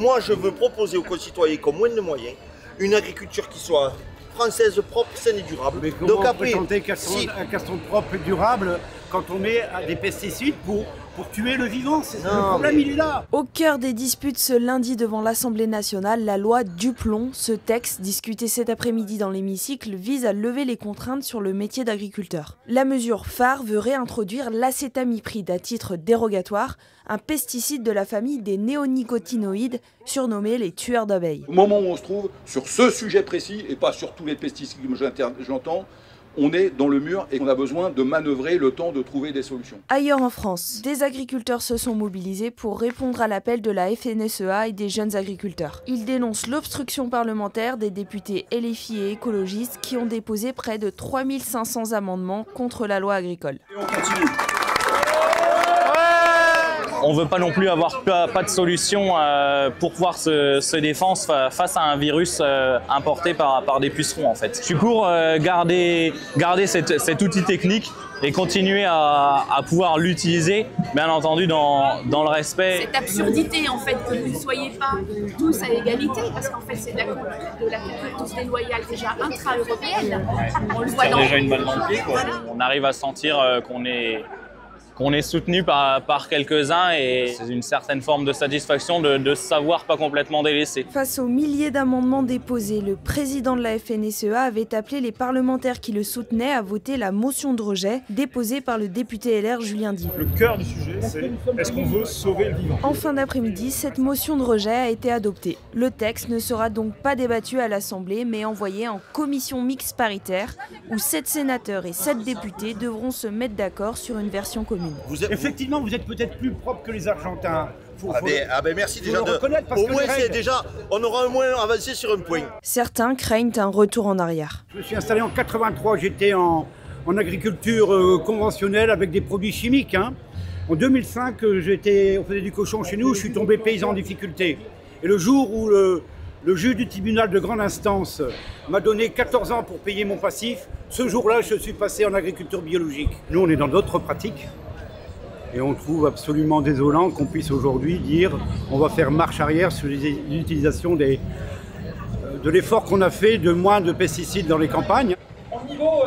Moi, je veux proposer aux concitoyens qui ont moins de moyens une agriculture qui soit française, propre, saine et durable. Mais comment on peut tenter qu'elles sont propres et durables quand on met des pesticides pour tuer le vivant? Le problème, il est là. Au cœur des disputes ce lundi devant l'Assemblée nationale, la loi Duplon, ce texte discuté cet après-midi dans l'hémicycle, vise à lever les contraintes sur le métier d'agriculteur. La mesure phare veut réintroduire l'acétamipride à titre dérogatoire, un pesticide de la famille des néonicotinoïdes, surnommés les tueurs d'abeilles. Au moment où on se trouve sur ce sujet précis, et pas sur tous les pesticides que j'entends, on est dans le mur et on a besoin de manœuvrer le temps de trouver des solutions. Ailleurs en France, des agriculteurs se sont mobilisés pour répondre à l'appel de la FNSEA et des jeunes agriculteurs. Ils dénoncent l'obstruction parlementaire des députés LFI et écologistes qui ont déposé près de 3500 amendements contre la loi agricole. Et on continue. On ne veut pas non plus avoir pas de solution pour pouvoir se défendre face à un virus importé par des pucerons en fait. Je suis pour garder cet outil technique et continuer à pouvoir l'utiliser, bien entendu dans le respect. Cette absurdité en fait que vous ne soyez pas tous à égalité, parce qu'en fait c'est de la concurrence déloyale déjà intra-européenne. On le voit déjà une balle dans le pied, quoi. On arrive à sentir qu'on est soutenu par quelques-uns et c'est une certaine forme de satisfaction de se savoir pas complètement délaissé. Face aux milliers d'amendements déposés, le président de la FNSEA avait appelé les parlementaires qui le soutenaient à voter la motion de rejet déposée par le député LR Julien Dive. Le cœur du sujet, c'est est-ce qu'on veut sauver le vivant? En fin d'après-midi, cette motion de rejet a été adoptée. Le texte ne sera donc pas débattu à l'Assemblée, mais envoyé en commission mixte paritaire, où 7 sénateurs et 7 députés devront se mettre d'accord sur une version commune. Effectivement, vous êtes peut-être plus propre que les Argentins. Merci déjà de reconnaître parce au que moins on aura au moins avancé sur un point. Certains craignent un retour en arrière. Je me suis installé en 83, j'étais en agriculture conventionnelle avec des produits chimiques. En 2005, on faisait du cochon chez nous, je suis tombé paysan en difficulté. Et le jour où le juge du tribunal de grande instance m'a donné 14 ans pour payer mon passif, ce jour-là, je suis passé en agriculture biologique. Nous, on est dans d'autres pratiques. Et on trouve absolument désolant qu'on puisse aujourd'hui dire on va faire marche arrière sur l'utilisation de l'effort qu'on a fait de moins de pesticides dans les campagnes. Au niveau